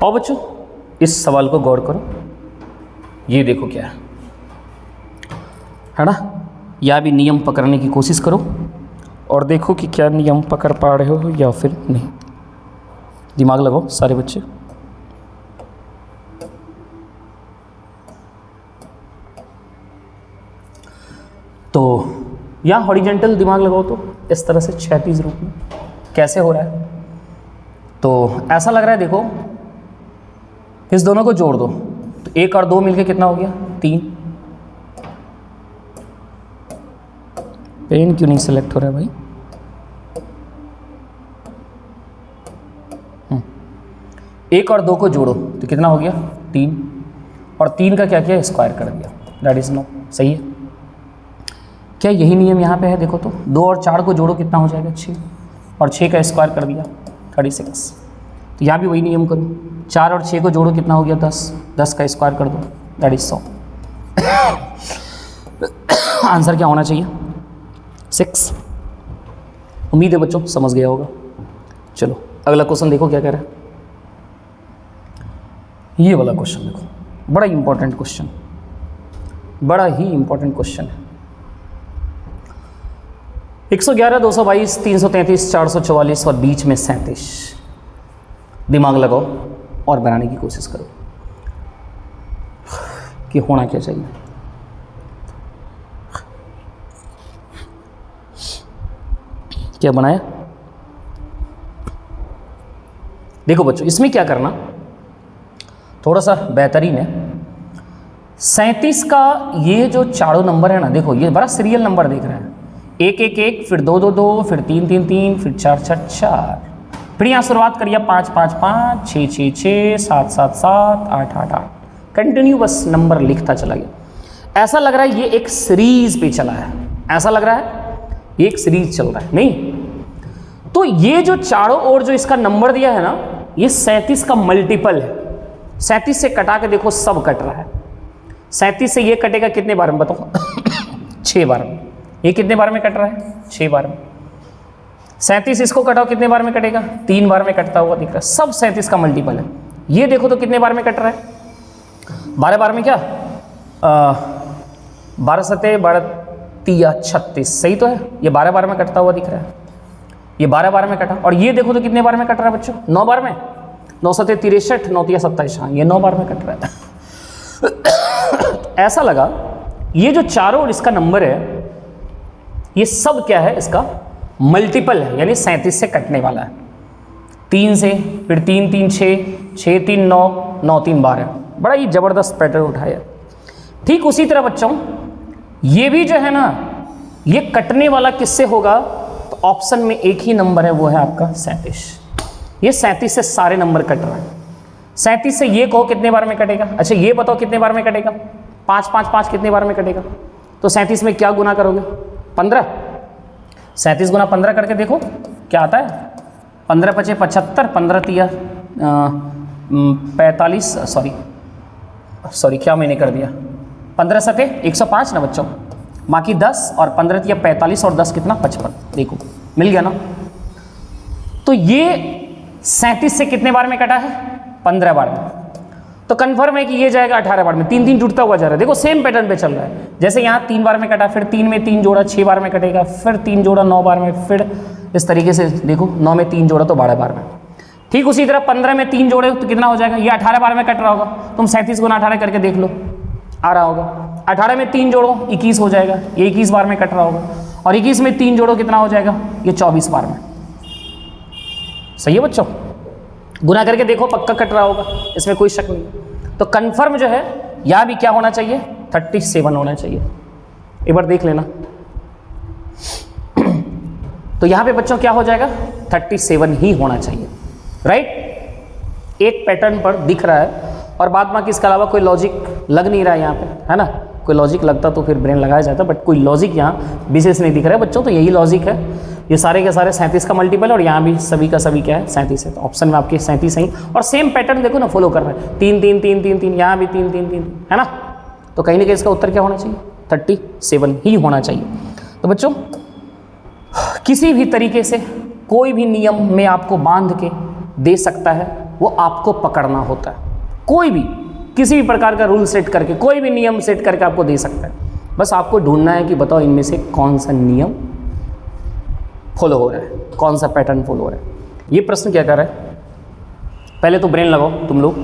और बच्चों इस सवाल को गौर करो, ये देखो क्या है ना, या भी नियम पकड़ने की कोशिश करो और देखो कि क्या नियम पकड़ पा रहे हो या फिर नहीं। दिमाग लगाओ सारे बच्चे। तो यहाँ हॉरिजेंटल दिमाग लगाओ तो इस तरह से क्षैतिज रूप में कैसे हो रहा है। तो ऐसा लग रहा है, देखो इस दोनों को जोड़ दो तो 1 और 2 मिलके कितना हो गया 3। पेन क्यों नहीं सेलेक्ट हो रहा है भाई? 1 और 2 को जोड़ो तो कितना हो गया 3, और 3 का क्या किया स्क्वायर कर दिया, दैट इज 9। सही है क्या? यही नियम यहाँ पे है। देखो तो 2 और 4 को जोड़ो कितना हो जाएगा 6, और 6 का स्क्वायर कर दिया 36। तो यहाँ भी वही नियम करो, 4 और 6 को जोड़ो कितना हो गया 10, 10 का स्क्वायर कर दो दैट इज 100। आंसर क्या होना चाहिए 6। उम्मीद है बच्चों समझ गया होगा। चलो अगला क्वेश्चन देखो क्या कह रहा है। ये वाला क्वेश्चन देखो, बड़ा इंपॉर्टेंट क्वेश्चन, बड़ा ही इंपॉर्टेंट क्वेश्चन है। 111, 222, 333, 444 और बीच में 37। दिमाग लगाओ और बनाने की कोशिश करो कि होना क्या चाहिए। क्या बनाया? देखो बच्चों इसमें क्या करना थोड़ा सा बेहतरीन है। 37 का ये जो चारों नंबर है ना, देखो ये बड़ा सीरियल नंबर देख रहा है, 1 1 1, फिर 2 2 2, फिर 3 3 3, फिर 4 4 4, फिर यहाँ शुरुआत करिए 5 5 5, 6 6 6, 7 7 7, 8 8 8, कंटिन्यू बस नंबर लिखता चला गया। ऐसा लग रहा है ये एक सीरीज पे चला है, ऐसा लग रहा है ये एक सीरीज चल रहा है। नहीं तो ये जो चारों ओर जो इसका नंबर दिया है ना, ये 37 का मल्टीपल है। 37 से कटा के देखो सब कट रहा है। 37 से ये कटेगा कितने बार में बताओ 6 बार में। ये कितने बार में कट रहा है 6 बार में। 37 इसको कटाओ कितने बार में कटेगा 3 बार में कटता हुआ दिख रहा है। सब 37 का मल्टीपल है। ये देखो तो कितने बार में कट रहा है 12 बार में। क्या 12 सते 12 तिया 36, सही तो है। ये 12 बार में कटता हुआ दिख रहा है, ये 12 बार में कटा। और ये देखो तो कितने बार में कट रहा है बच्चों 9 बार में। 9 सते 63, 9 तिया 27, हाँ ये 9 बार में कट रहा है। ऐसा लगा ये जो चारों और इसका नंबर है ये सब क्या है इसका मल्टीपल है, यानी 37 से कटने वाला है। 3 से, फिर 3 3 6, 6 3 9, 9 3 12। बड़ा ही जबरदस्त पैटर्न उठाया। ठीक उसी तरह बच्चों ये भी जो है ना, ये कटने वाला किससे होगा तो ऑप्शन में एक ही नंबर है, वो है आपका 37। ये 37 से सारे नंबर कट रहे हैं। 37 से ये कहो कितने बार में कटेगा। अच्छा ये बताओ कितने बार में कटेगा 5 5 5 कितने बार में कटेगा। तो 37 में क्या गुना करोगे 15। 37 गुना 15 करके देखो क्या आता है। 15 पचे 75, 15 तिया 45, सॉरी क्या मैंने कर दिया 15 सते 105 ना बच्चों, बाकी 10 और 15 तिया 45 और 10 कितना 55। देखो मिल गया ना। तो ये 37 से कितने बार में कटा है 15 बार में। तो कंफर्म है कि ये जाएगा 18 बार में। 3 3 जुड़ता हुआ जा रहा है। देखो सेम पैटर्न पे चल रहा है। जैसे यहाँ 3 बार में कटा, फिर 3 में 3 जोड़ा 6 बार में कटेगा, फिर 3 जोड़ा 9 बार में, फिर इस तरीके से देखो 9 में 3 जोड़ा तो 12 बार में। ठीक उसी तरह 15 में 3 जोड़े तो कितना हो जाएगा, ये 18 बार में कट रहा होगा। तुम 37 गुना 18 करके देख लो, आ रहा होगा। 18 में 3 जोड़ो 21 हो जाएगा, ये 21 बार में कट रहा होगा। और 21 में 3 जोड़ो कितना हो जाएगा, ये 24 बार में। सही है बच्चों, गुना करके देखो पक्का कट रहा होगा, इसमें कोई शक नहीं। तो कंफर्म जो है यहाँ भी क्या होना चाहिए 37 होना चाहिए। एक बार देख लेना। तो यहाँ पे बच्चों क्या हो जाएगा 37 ही होना चाहिए, राइट। एक पैटर्न पर दिख रहा है और बाद बाकी इसके अलावा कोई लॉजिक लग नहीं रहा है यहाँ पे, है ना। कोई लॉजिक लगता तो फिर ब्रेन लगाया जाता, बट कोई लॉजिक यहाँ विशेष नहीं दिख रहा है बच्चों। तो यही लॉजिक है, ये सारे के सारे 37 का मल्टीपल और यहाँ भी सभी का सभी क्या है 37 है। तो ऑप्शन में आपके 37 है और सेम पैटर्न देखो ना फॉलो कर रहे हैं। 3 3 3 3 3, यहाँ भी 3 3 3, है ना। तो कहीं ना कहीं इसका उत्तर क्या होना चाहिए 37 ही होना चाहिए। तो बच्चों किसी भी तरीके से कोई भी नियम में आपको बांध के दे सकता है वो आपको पकड़ना होता है। कोई भी किसी भी प्रकार का रूल सेट करके, कोई भी नियम सेट करके आपको दे सकता है, बस आपको ढूंढना है कि बताओ इनमें से कौन सा नियम फॉलो हो रहा है, कौन सा पैटर्न फॉलो हो रहा है। ये प्रश्न क्या कर रहा है, पहले तो ब्रेन लगाओ तुम लोग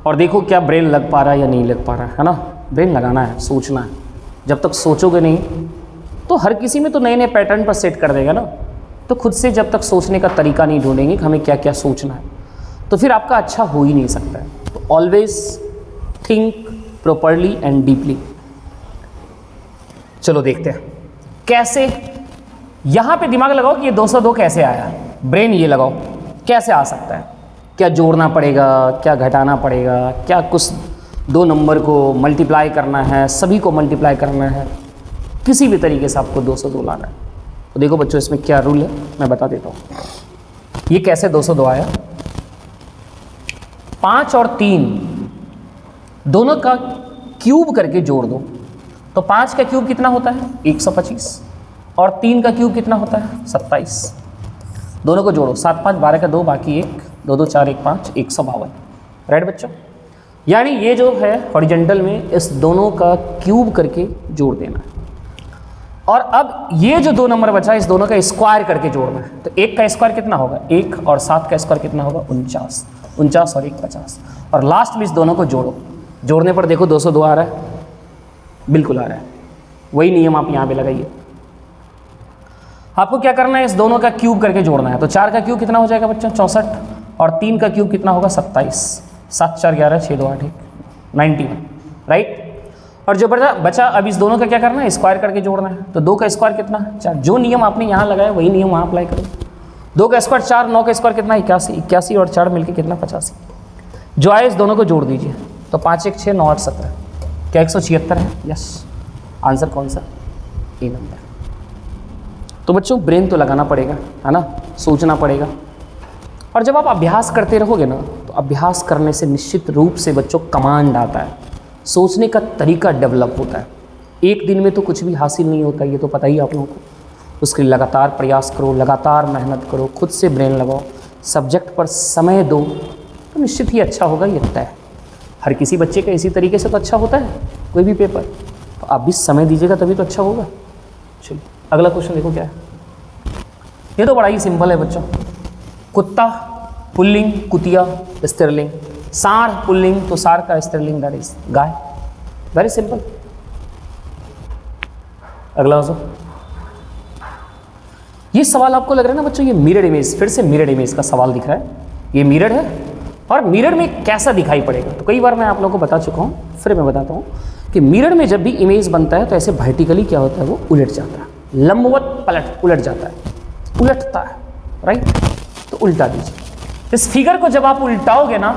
और देखो क्या ब्रेन लग पा रहा है या नहीं लग पा रहा है ना। ब्रेन लगाना है, सोचना है। जब तक सोचोगे नहीं तो हर किसी में तो नए नए पैटर्न पर सेट कर देगा ना। तो खुद से जब तक सोचने का तरीका नहीं ढूंढेंगे कि हमें क्या क्या सोचना है, तो फिर आपका अच्छा हो ही नहीं सकता है। तो always think properly and deeply. चलो देखते हैं कैसे। यहां पे दिमाग लगाओ कि ये 202 कैसे आया। ब्रेन ये लगाओ कैसे आ सकता है, क्या जोड़ना पड़ेगा, क्या घटाना पड़ेगा, क्या कुछ दो नंबर को मल्टीप्लाई करना है, सभी को मल्टीप्लाई करना है, किसी भी तरीके से आपको 202 लाना है। तो देखो बच्चों इसमें क्या रूल है मैं बता देता हूँ। ये कैसे 202 आया, 5 और 3 दोनों का क्यूब करके जोड़ दो। तो 5 का क्यूब कितना होता है 125 और 3 का क्यूब कितना होता है 27। दोनों को जोड़ो, 7 5 12 का 2 बाकी 1, 2 2 4 1 5 152। राइट बच्चों, यानी ये जो है हॉरिजॉन्टल में इस दोनों का क्यूब करके जोड़ देना है। और अब ये जो 2 नंबर बचा इस दोनों का स्क्वायर करके जोड़ना है। तो 1 का स्क्वायर कितना होगा 1 और 7 का स्क्वायर कितना होगा 49, 49 और 1 50। और लास्ट में इस दोनों को जोड़ो, जोड़ने पर देखो 202 आ रहा है, बिल्कुल आ रहा है। वही नियम आप यहाँ पे लगाइए। आपको क्या करना है, इस दोनों का क्यूब करके जोड़ना है। तो 4 का क्यूब कितना हो जाएगा बच्चों 64 और 3 का क्यूब कितना होगा 27, 7 4 11 6 2 8 91। राइट, और जो बचा अब इस दोनों का क्या करना है स्क्वायर करके जोड़ना है। तो 2 का स्क्वायर कितना 4, जो नियम आपने यहाँ लगाया वही नियम वहाँ अप्लाई करो। 2 का स्क्वायर 4, 9 का स्क्वायर कितना 81, 81 और 4 मिलकर कितना 85। जो आए इस दोनों को जोड़ दीजिए। तो 5 1 6 9 8 17, क्या 176 है। यस, आंसर कौन सा ए नंबर। तो बच्चों ब्रेन तो लगाना पड़ेगा, है ना, सोचना पड़ेगा। और जब आप अभ्यास करते रहोगे ना तो अभ्यास करने से निश्चित रूप से बच्चों कमांड आता है, सोचने का तरीका डेवलप होता है। एक दिन में तो कुछ भी हासिल नहीं होता, ये तो पता ही आप लोगों को। उसके लिए लगातार प्रयास करो, लगातार मेहनत करो, खुद से ब्रेन लगाओ, सब्जेक्ट पर समय दो, तो निश्चित ही अच्छा होगा, ये तय है। हर किसी बच्चे का इसी तरीके से तो अच्छा होता है कोई भी पेपर, तो आप भी समय दीजिएगा तभी तो अच्छा होगा। चलिए अगला क्वेश्चन देखो क्या है। ये तो बड़ा ही सिंपल है बच्चों। कुत्ता पुल्लिंग, कुतिया स्त्रीलिंग, साढ़ पुल्लिंग तो साढ़ का स्त्रीलिंग that is guy. Very simple. अगला हो। ये सवाल आपको लग रहा है ना बच्चों, ये मिरर इमेज, फिर से मिरर इमेज का सवाल दिख रहा है। ये मिरर है और मिरर में कैसा दिखाई पड़ेगा। तो कई बार मैं आप लोगों को बता चुका हूँ, फिर मैं बताता हूँ कि मिरर में जब भी इमेज बनता है तो ऐसे वर्टिकली क्या होता है वो उलट जाता है, लंबवत उलट जाता है, उलटता है। राइट, तो उल्टा दीजिए। इस फिगर को जब आप उल्टाओगे ना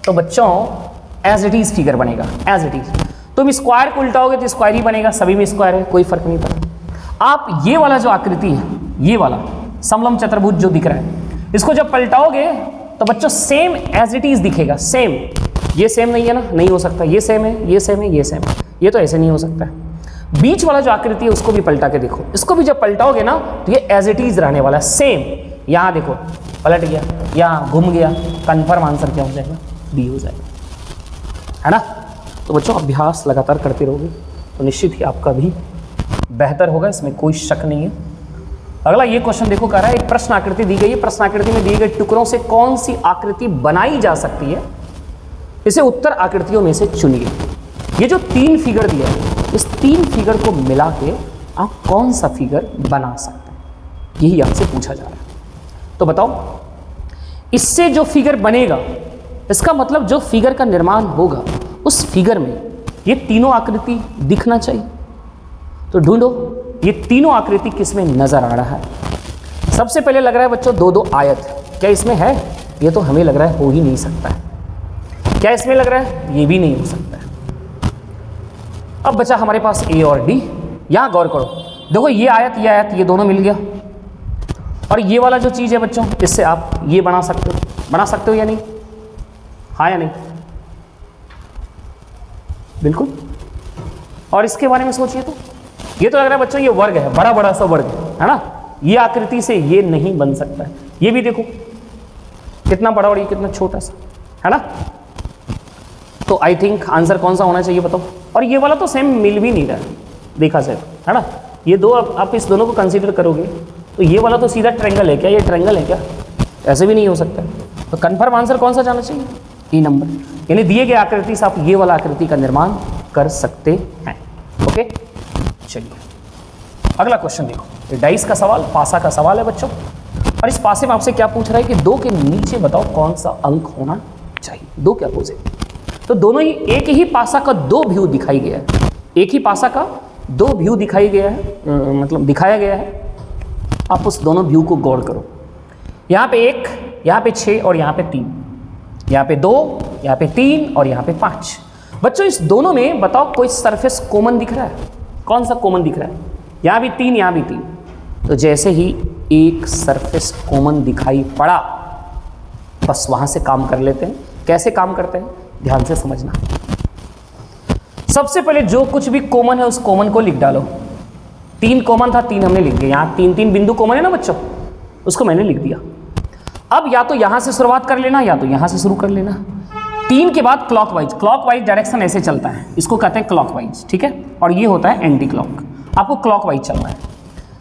तो बच्चों एज इट इज फिगर बनेगा, एज इट इज। तुम स्क्वायर को उल्टाओगे तो स्क्वायर ही बनेगा, सभी में स्क्वायर है, कोई फर्क नहीं पड़ता। आप ये वाला जो आकृति है, ये वाला समलंब चतुर्भुज जो दिख रहा है, इसको जब पलटाओगे तो बच्चों सेम एज इट इज दिखेगा, सेम। ये सेम नहीं है ना, नहीं हो सकता। ये सेम है, ये सेम है, ये सेम है, ये तो ऐसे नहीं हो सकता है। बीच वाला जो आकृति है उसको भी पलटा के देखो, इसको भी जब पलटाओगे ना तो ये एज इट इज रहने वाला है, सेम। यहाँ देखो पलट गया, यहाँ घूम गया, कन्फर्म आंसर क्या हो जाएगा बी हो जाएगा, है ना। तो बच्चों अभ्यास लगातार करते रहोगे तो निश्चित ही आपका भी बेहतर होगा, इसमें कोई शक नहीं है। अगला ये क्वेश्चन देखो कह रहा है, एक प्रश्न आकृति दी गई है, प्रश्न आकृति में दिए गए टुकड़ों से कौन सी आकृति बनाई जा सकती है, इसे उत्तर आकृतियों में से चुनिए। ये जो 3 फिगर दिया है, इस 3 फिगर को मिला के आप कौन सा फिगर बना सकते हैं, यही आपसे पूछा जा रहा है। तो बताओ, इससे जो फिगर बनेगा, इसका मतलब जो फिगर का निर्माण होगा उस फिगर में ये तीनों आकृति दिखना चाहिए। तो ढूंढो ये तीनों आकृति किसमें नजर आ रहा है। सबसे पहले लग रहा है बच्चों 2 2 आयत, क्या इसमें है? ये तो हमें लग रहा है हो ही नहीं सकता है। क्या इसमें लग रहा है? ये भी नहीं हो सकता है। अब बचा हमारे पास ए और डी। यहां गौर करो, देखो ये आयत ये दोनों मिल गया, और ये वाला जो चीज है बच्चों, इससे आप ये बना सकते हो या नहीं? हाँ या नहीं? बिल्कुल। और इसके बारे में सोचिए तो ये तो लग रहा है बच्चों ये वर्ग है, बड़ा बड़ा सा वर्ग है ना। ये आकृति से ये नहीं बन सकता है। ये भी देखो, कितना बड़ा और ये कितना छोटा सा, है ना। तो आई थिंक आंसर कौन सा होना चाहिए बताओ। और ये वाला तो सेम मिल भी नहीं रहा है देखा जाए तो, है ना। ये दो आप इस दोनों को कंसीडर करोगे तो ये वाला तो सीधा ट्रायंगल है क्या, ये ट्रायंगल है क्या, ऐसे भी नहीं हो सकता। तो कंफर्म आंसर कौन सा जाना चाहिए, ई नंबर। यानी दिए गए आकृति से आप ये वाला आकृति का निर्माण कर सकते हैं। ओके, चलिए अगला क्वेश्चन देखो। ये डाइस का सवाल, पासा का सवाल है बच्चों। और इस पासे में आपसे क्या पूछ रहा है कि 2 के नीचे बताओ कौन सा अंक होना चाहिए। 2 क्या पूछे, तो दोनों ही एक ही पासा का 2 व्यू दिखाई गया है। एक ही पासा का 2 व्यू दिखाई गया है, मतलब दिखाया गया है। आप उस दोनों व्यू को गौर करो। यहाँ पे 1, यहाँ पे 6 और यहाँ पे 3, यहाँ पे 2, यहाँ पे 3 और यहाँ पे 5। बच्चों इस दोनों में बताओ कोई सरफेस कॉमन दिख रहा है, कौन सा कॉमन दिख रहा है। यहाँ भी 3, यहाँ भी 3। तो जैसे ही एक सरफेस कॉमन दिखाई पड़ा बस वहाँ से काम कर लेते हैं। कैसे काम करते हैं ध्यान से समझना। सबसे पहले जो कुछ भी कॉमन है उस कॉमन को लिख डालो। 3 कॉमन था, 3 हमने लिख दिया। यहाँ 3 बिंदु कॉमन है ना बच्चों, उसको मैंने लिख दिया। अब या तो यहाँ से शुरुआत कर लेना या तो यहाँ से शुरू कर लेना। 3 के बाद क्लॉकवाइज डायरेक्शन ऐसे चलता है, इसको कहते हैं क्लॉकवाइज, ठीक है। और ये होता है एंटी क्लॉक, आपको क्लॉकवाइज चलना है।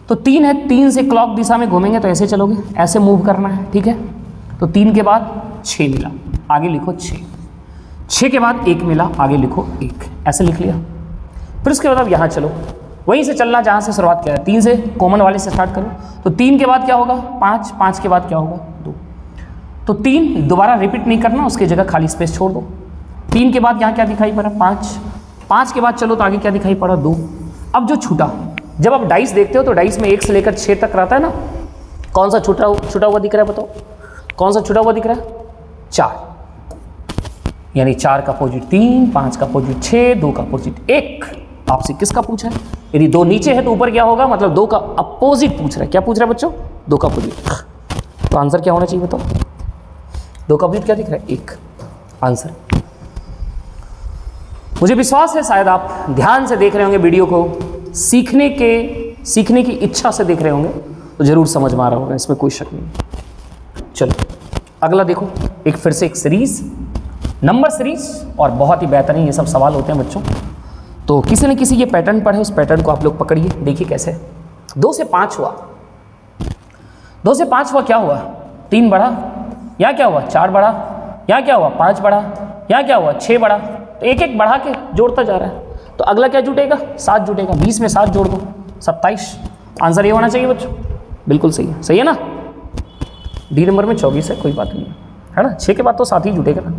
तो 3 है, 3 से क्लॉक दिशा में घूमेंगे तो ऐसे चलोगे, ऐसे मूव करना है, ठीक है। तो 3 के बाद 6 मिला, आगे लिखो 6। 6 के बाद 1 मिला, आगे लिखो 1, ऐसे लिख लिया। फिर उसके बाद अब यहाँ चलो, वहीं से चलना जहाँ से शुरुआत किया है। 3 से कॉमन वाले से स्टार्ट करो। तो 3 के बाद क्या होगा 5, 5 के बाद क्या होगा 2। तो 3 दोबारा रिपीट नहीं करना, उसकी जगह खाली स्पेस छोड़ दो। 3 के बाद यहाँ क्या दिखाई पड़ा 5, 5 के बाद चलो तो आगे क्या दिखाई पड़ा 2। अब जो छूटा, जब आप डाइस देखते हो तो डाइस में 1 से लेकर 6 तक रहता है ना, कौन सा छूटा हुआ दिख रहा है बताओ, कौन सा छूटा हुआ दिख रहा है 4। यानी 4 का अपोजिट 3, 5 का अपोजिट 6, 2 का अपोजिट 1। आपसे किसका पूछा है, यदि 2 नीचे है तो ऊपर क्या होगा, मतलब 2 का अपोजिट पूछ रहा है। क्या पूछ रहा है बच्चों 2 का अपोजिट। तो आंसर क्या होना चाहिए बताओ, 2 का अपोजिट क्या दिख रहा है 1 आंसर। मुझे विश्वास है शायद आप ध्यान से देख रहे होंगे वीडियो को, सीखने की इच्छा से देख रहे होंगे, तो जरूर समझ में आ रहा होगा, इसमें कोई शक नहीं। चलो अगला देखो, एक फिर से एक सीरीज, नंबर सीरीज, और बहुत ही बेहतरीन ये सब सवाल होते हैं बच्चों। तो किसी न किसी ये पैटर्न पढ़े, उस पैटर्न को आप लोग पकड़िए, देखिए कैसे। 2 से 5 हुआ, 2 से 5 हुआ, क्या हुआ 3 बढ़ा, यहाँ क्या हुआ 4 बढ़ा, यहाँ क्या हुआ 5 बढ़ा, यहाँ क्या हुआ 6 बढ़ा। तो एक एक बढ़ा के जोड़ता जा रहा है। तो अगला क्या जुटेगा 7 जुटेगा, 20 में 7 जोड़ दो 27। आंसर ये होना चाहिए बच्चों, बिल्कुल सही है, सही है ना। डी नंबर में 24 है, कोई बात नहीं है ना। 6 के बाद तो 7 ही जुटेगा ना।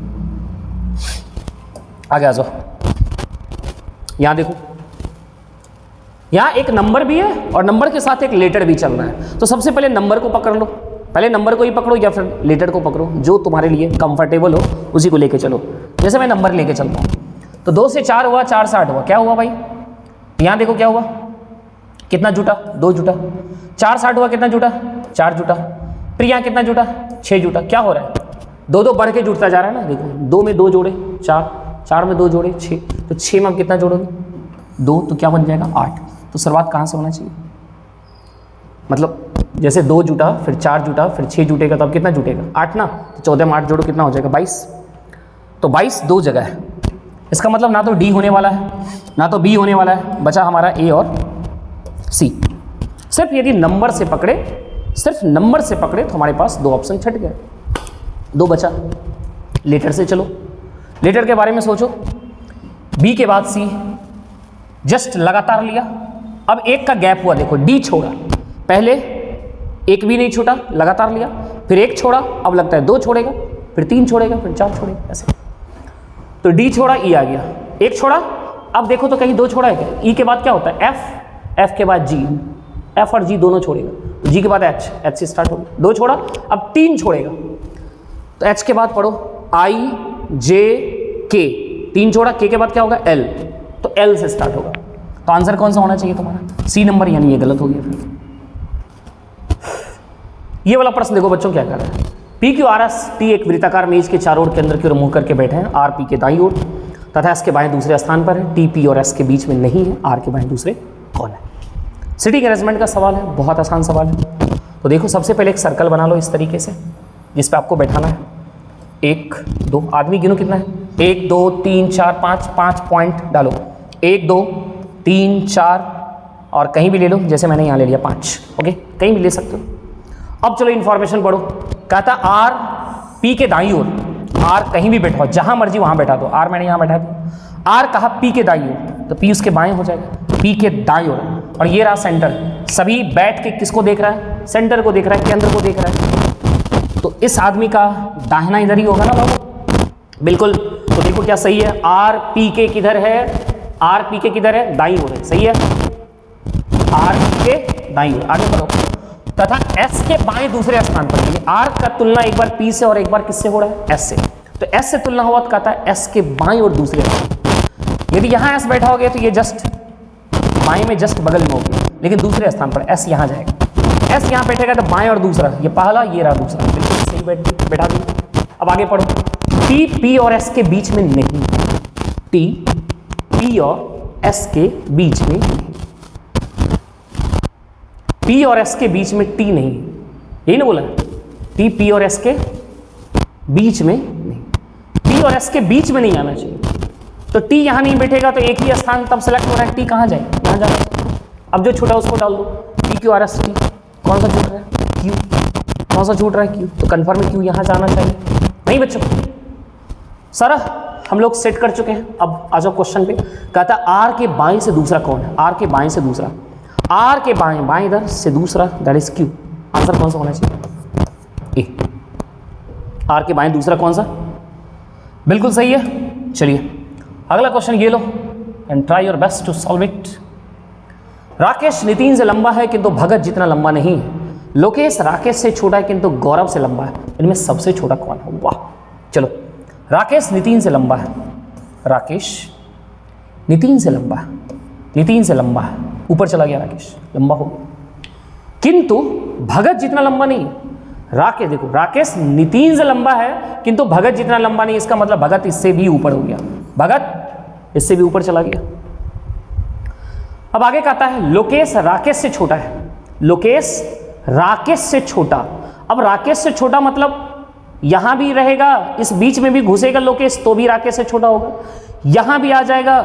आगे आ जाओ, यहाँ देखो, यहाँ एक नंबर भी है और नंबर के साथ एक लेटर भी चल रहा है। तो सबसे पहले नंबर को पकड़ लो, पहले नंबर को ही पकड़ो या फिर लेटर को पकड़ो, जो तुम्हारे लिए कंफर्टेबल हो उसी को लेके चलो। जैसे मैं नंबर लेके चलता हूँ, तो 2 से 4 हुआ, 4 से 8 हुआ, क्या हुआ भाई, यहाँ देखो क्या हुआ, कितना जुटा 2 जुटा। 4 से 8 हुआ, कितना जुटा 4 जुटा। फिर यहाँ कितना जुटा 6 जुटा। क्या हो रहा है 2 बढ़ के जुटता जा रहा है ना। देखो 2 में 2 जोड़े 4, 4 में 2 जोड़े 6, तो 6 में आप कितना जोड़ोगे 2, तो क्या बन जाएगा 8। तो शुरुआत कहाँ से होना चाहिए, मतलब जैसे 2 जुटा, फिर 4 जुटा, फिर 6 जुटेगा, तो अब कितना जुटेगा 8 ना। तो 14 में 8 जोड़ो, कितना हो जाएगा 22। तो 22 2 जगह है, इसका मतलब ना तो डी होने वाला है ना तो बी होने वाला है, बचा हमारा ए और सी। सिर्फ यदि नंबर से पकड़े, सिर्फ नंबर से पकड़े तो हमारे पास 2 ऑप्शन छट गए, 2 बचा। लेटर से चलो, लेटर के बारे में सोचो, बी के बाद सी, जस्ट लगातार लिया। अब एक का गैप हुआ, देखो डी छोड़ा, पहले एक भी नहीं छूटा, लगातार लिया, फिर 1 छोड़ा, अब लगता है 2 छोड़ेगा, फिर 3 छोड़ेगा, फिर 4 छोड़ेगा, ऐसे। तो डी छोड़ा, ई आ गया, 1 छोड़ा, अब देखो तो कहीं 2 छोड़ा है क्या। ई के बाद क्या होता है एफ, एफ के बाद जी, एफ और जी दोनों छोड़ेगा, तो जी के बाद एच, एच से स्टार्ट होगा, 2 छोड़ा, अब 3 छोड़ेगा, तो एच के बाद पढ़ो आई जे के, 3 छोड़ा, के के बाद क्या होगा एल, तो एल से स्टार्ट होगा। तो आंसर कौन सा होना चाहिए तुम्हारा, सी नंबर, यानी ये गलत हो गया। फिर ये वाला प्रश्न देखो बच्चों क्या कर रहा है। P Q R S T एक वृत्ताकार मेज के चारों ओर केंद्र की ओर मुंह करके बैठे हैं, आर पी के दाईं ओर तथा एस के बाएं दूसरे स्थान पर है, टी पी और एस के बीच में नहीं है, आर के बाएं दूसरे कौन है। सिटिंग अरेंजमेंट का सवाल है, बहुत आसान सवाल है। तो देखो सबसे पहले एक सर्कल बना लो इस तरीके से, जिस पे आपको बैठाना है। 1 2 आदमी गिनो कितना है, 1 2 3 4 5, 5 पॉइंट डालो, 1 2 3 4 और कहीं भी ले लो, जैसे मैंने यहाँ ले लिया 5, ओके, कहीं भी ले सकते हो। अब चलो इन्फॉर्मेशन पढ़ो। कहता आर पी के दाईं ओर, आर कहीं भी बैठाओ, जहां मर्जी वहां बैठा दो, आर मैंने यहां बैठा दिया। आर कहा पी के दाईं ओर, तो पी उसके बाएं हो जाएगा, पी के दाईं ओर, और ये रहा सेंटर। सभी बैठ के किसको देख रहा है, सेंटर को देख रहा है, केंद्र को देख रहा है, तो इस आदमी का दाहिना इधर ही होगा ना बाबू, बिल्कुल। तो देखो क्या सही है, आर पी के किधर है, आर पी के किधर है, दाईं ओर है, सही है, आर पी के दाईं ओर। आगे बढ़ो। तथा एस के बाएं दूसरे स्थान पर, यानी आर का तुलना एक बार पी से और एक बार किससे हो रहा है, एस से, तो एस से तुलना हुआ तो कहता है एस के बाएं और दूसरे स्थान। यदि यहां एस बैठा हो गया तो ये जस्ट बाएं में जस्ट बगल में होगी, लेकिन दूसरे स्थान पर एस यहां जाएगा, एस यहां बैठेगा तो बाएं और दूसरा, ये पहला ये रहा दूसरा, बिल्कुल सही बैठा दी। अब आगे पढ़ो। टी पी और एस के बीच में नहीं, टी पी और एस के बीच में नहीं, पी और एस के बीच में टी नहीं, यही ना बोला, टी पी और एस के बीच में नहीं, पी और एस के बीच में नहीं आना चाहिए। तो टी यहां नहीं बैठेगा तो एक ही स्थान तब सेलेक्ट हो रहा है, टी कहां जाए, यहां जाए। अब जो छूटा उसको डाल दो, P Q R S T, कौन सा छूट रहा है, क्यू, कौन सा छूट रहा है, क्यू, तो कन्फर्म क्यू यहां जाना चाहिए, नहीं बच्चों। सर हम लोग सेट कर चुके हैं, अब आ जाओ क्वेश्चन पे। कहता आर के बाएं से दूसरा कौन है, आर के बाएं से दूसरा, आर के बाएं, बाएं इधर से दूसरा, दैट इज क्यू। आंसर कौन सा होना चाहिए, ए। आर के बाएं दूसरा कौन सा, बिल्कुल सही है। चलिए अगला क्वेश्चन ये लो and try your best to solve it. Rakesh Nitin से लंबा है किंतु भगत जितना लंबा नहीं है। लोकेश राकेश से छोटा है किंतु गौरव से लंबा है, इनमें सबसे छोटा कौन है, वाह। चलो राकेश नितिन से लंबा है, राकेश नितिन से लंबा है, नितिन से लंबा है, ऊपर चला गया राकेश, लंबा हो गया, किंतु भगत जितना लंबा नहीं है। राकेश देखो, राकेश नितिन से लंबा है किंतु भगत जितना लंबा नहीं, इसका मतलब भगत इससे भी ऊपर हो गया, भगत इससे भी ऊपर चला गया। अब आगे कहता है लोकेश राकेश से छोटा है, लोकेश राकेश से छोटा। अब राकेश से छोटा मतलब यहां भी रहेगा, इस बीच में भी घुसेगा लोकेश तो भी राकेश से छोटा होगा, यहां भी आ जाएगा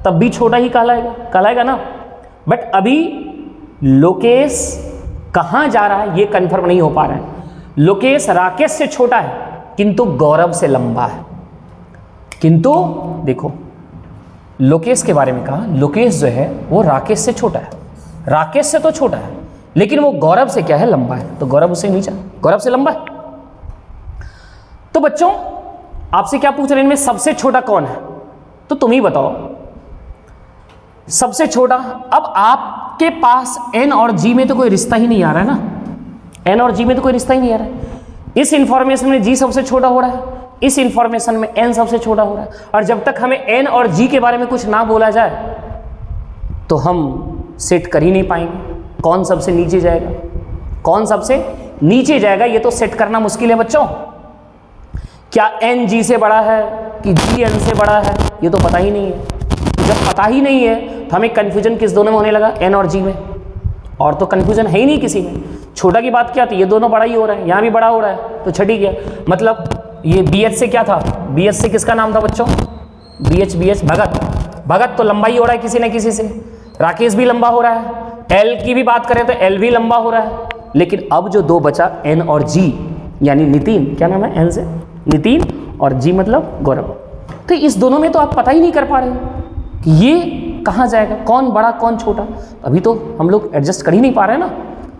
तब भी छोटा ही कहलाएगा ना। बट अभी लोकेश कहां जा रहा है ये कंफर्म नहीं हो पा रहा है। लोकेश राकेश से छोटा है किंतु गौरव से लंबा है, किंतु देखो लोकेश के बारे में कहा, लोकेश जो है वो राकेश से छोटा है, राकेश से तो छोटा है, लेकिन वो गौरव से क्या है, लंबा है, तो गौरव उससे नीचा, गौरव से लंबा है। तो बच्चों आपसे क्या पूछ रहे हैं, इनमें सबसे छोटा कौन है, तो तुम ही बताओ सबसे छोटा। अब आपके पास एन और जी में तो कोई रिश्ता ही नहीं आ रहा है ना, एन और जी में तो कोई रिश्ता ही नहीं आ रहा है। इस इंफॉर्मेशन में जी सबसे छोटा हो रहा है, इस इंफॉर्मेशन में एन सबसे छोटा हो रहा है, और जब तक हमें एन और जी के बारे में कुछ ना बोला जाए तो हम सेट कर ही नहीं पाएंगे कौन सबसे नीचे जाएगा, कौन सबसे नीचे जाएगा, ये तो सेट करना मुश्किल है बच्चों। क्या एन जी से बड़ा है कि जी एन से बड़ा है, ये तो पता ही नहीं है। जब पता ही नहीं है तो हमें कंफ्यूजन किस दोनों में होने लगा, एन और जी में, और तो कंफ्यूजन है ही नहीं किसी में। छोटा की बात क्या, तो ये दोनों बड़ा ही हो रहा है, यहाँ भी बड़ा हो रहा है, तो छठी गया। मतलब ये बी एच से क्या था, बी एच से किसका नाम था बच्चों, बी एच भगत, भगत तो लंबा ही हो रहा है किसी न किसी से, राकेश भी लंबा हो रहा है, एल की भी बात करें तो एल भी लंबा हो रहा है। लेकिन अब जो दो बचा एन और जी, यानी नितिन, क्या नाम है एन से, नितिन, और जी मतलब गौरव, तो इस दोनों में तो आप पता ही नहीं कर पा रहे हो कि ये कहाँ जाएगा, कौन बड़ा कौन छोटा। अभी तो हम लोग एडजस्ट कर ही नहीं पा रहे हैं ना,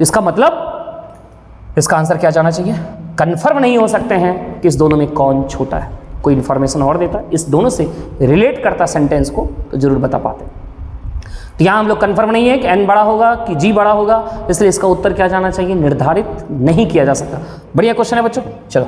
इसका मतलब इसका आंसर क्या जाना चाहिए, कंफर्म नहीं हो सकते हैं कि इस दोनों में कौन छोटा है। कोई इन्फॉर्मेशन और देता इस दोनों से रिलेट करता सेंटेंस को तो जरूर बता पाते। तो यहाँ हम लोग कंफर्म नहीं है कि एन बड़ा होगा कि जी बड़ा होगा, इसलिए इसका उत्तर क्या जाना चाहिए, निर्धारित नहीं किया जा सकता। बढ़िया क्वेश्चन है बच्चों, चलो।